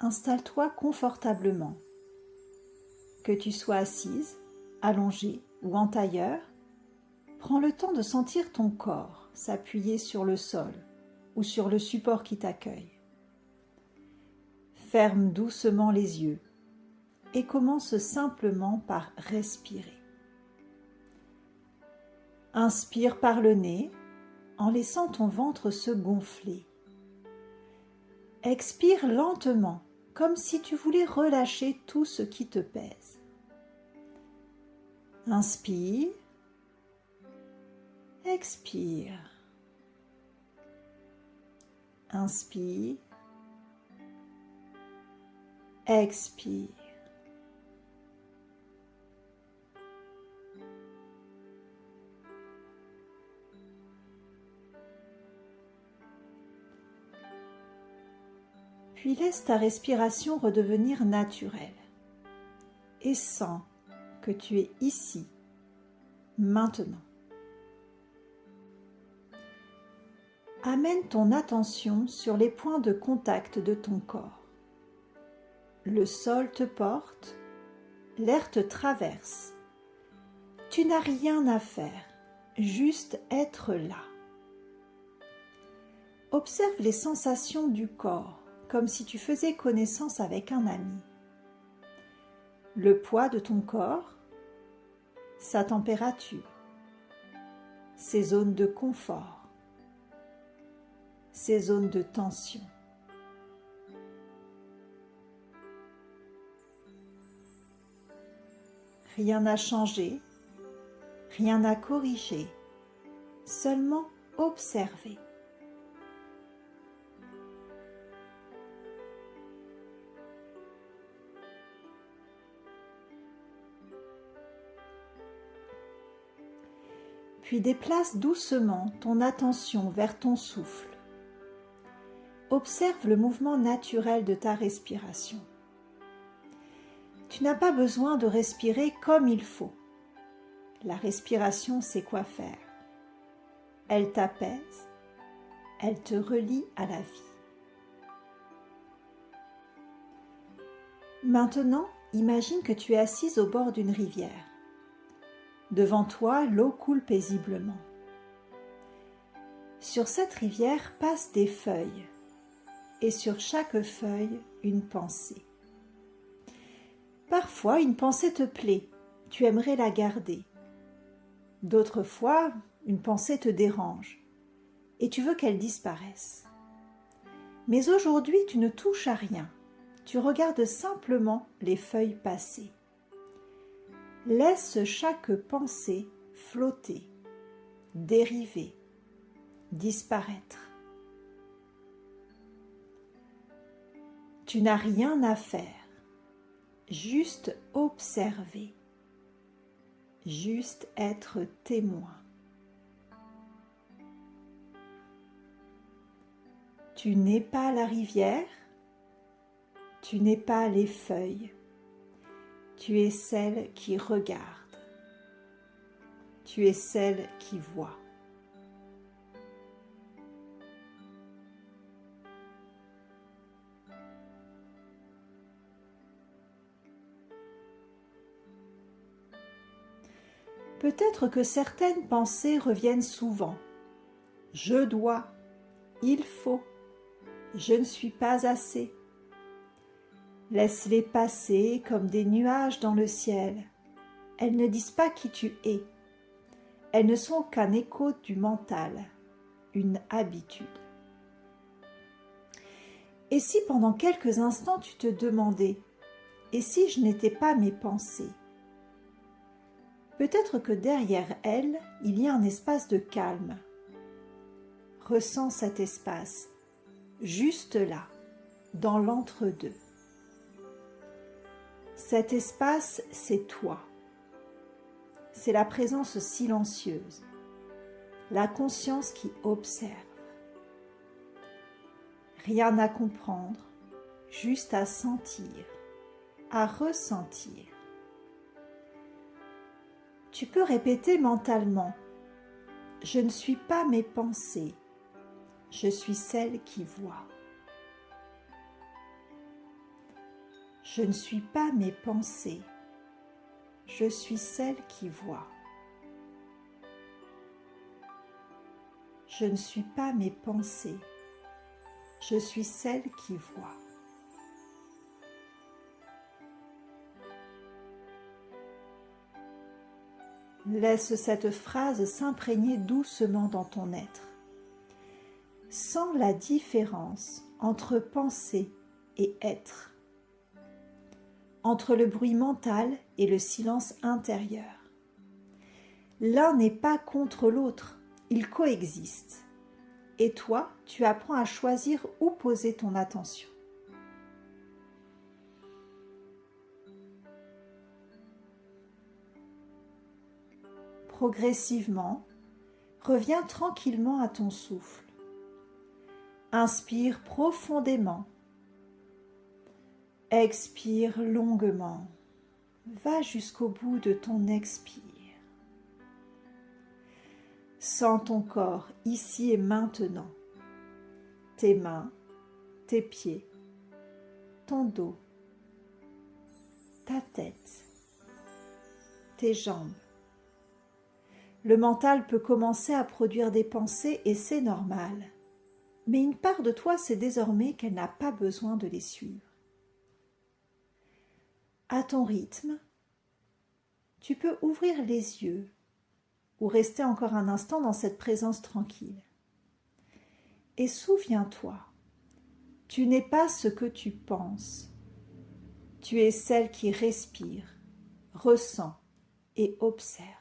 Installe-toi confortablement. Que tu sois assise, allongée ou en tailleur, prends le temps de sentir ton corps s'appuyer sur le sol ou sur le support qui t'accueille. Ferme doucement les yeux et commence simplement par respirer. Inspire par le nez en laissant ton ventre se gonfler. Expire lentement, comme si tu voulais relâcher tout ce qui te pèse. Inspire, expire. Inspire, expire. Puis laisse ta respiration redevenir naturelle et sens que tu es ici, maintenant. Amène ton attention sur les points de contact de ton corps. Le sol te porte, l'air te traverse. Tu n'as rien à faire, juste être là. Observe les sensations du corps, comme si tu faisais connaissance avec un ami. Le poids de ton corps, sa température, ses zones de confort, ses zones de tension. Rien n'a changé, rien n'a corrigé, seulement observer. Puis déplace doucement ton attention vers ton souffle. Observe le mouvement naturel de ta respiration. Tu n'as pas besoin de respirer comme il faut. La respiration sait quoi faire. Elle t'apaise, elle te relie à la vie. Maintenant, imagine que tu es assise au bord d'une rivière. Devant toi, l'eau coule paisiblement. Sur cette rivière passent des feuilles, et sur chaque feuille, une pensée. Parfois, une pensée te plaît, tu aimerais la garder. D'autres fois, une pensée te dérange, et tu veux qu'elle disparaisse. Mais aujourd'hui, tu ne touches à rien, tu regardes simplement les feuilles passer. Laisse chaque pensée flotter, dériver, disparaître. Tu n'as rien à faire, juste observer, juste être témoin. Tu n'es pas la rivière, tu n'es pas les feuilles. Tu es celle qui regarde. Tu es celle qui voit. Peut-être que certaines pensées reviennent souvent. Je dois, il faut, je ne suis pas assez. Laisse-les passer comme des nuages dans le ciel. Elles ne disent pas qui tu es. Elles ne sont qu'un écho du mental, une habitude. Et si pendant quelques instants tu te demandais « Et si je n'étais pas mes pensées ?» Peut-être que derrière elles, il y a un espace de calme. Ressens cet espace, juste là, dans l'entre-deux. Cet espace, c'est toi. C'est la présence silencieuse, la conscience qui observe. Rien à comprendre, juste à sentir, à ressentir. Tu peux répéter mentalement « Je ne suis pas mes pensées, je suis celle qui voit ». Je ne suis pas mes pensées, je suis celle qui voit. Je ne suis pas mes pensées, je suis celle qui voit. Laisse cette phrase s'imprégner doucement dans ton être. Sens la différence entre penser et être, entre le bruit mental et le silence intérieur. L'un n'est pas contre l'autre, ils coexistent. Et toi, tu apprends à choisir où poser ton attention. Progressivement, reviens tranquillement à ton souffle. Inspire profondément. Expire longuement. Va jusqu'au bout de ton expire. Sens ton corps ici et maintenant. Tes mains, tes pieds, ton dos, ta tête, tes jambes. Le mental peut commencer à produire des pensées et c'est normal. Mais une part de toi sait désormais qu'elle n'a pas besoin de les suivre. À ton rythme, tu peux ouvrir les yeux ou rester encore un instant dans cette présence tranquille. Et souviens-toi, tu n'es pas ce que tu penses. Tu es celle qui respire, ressent et observe.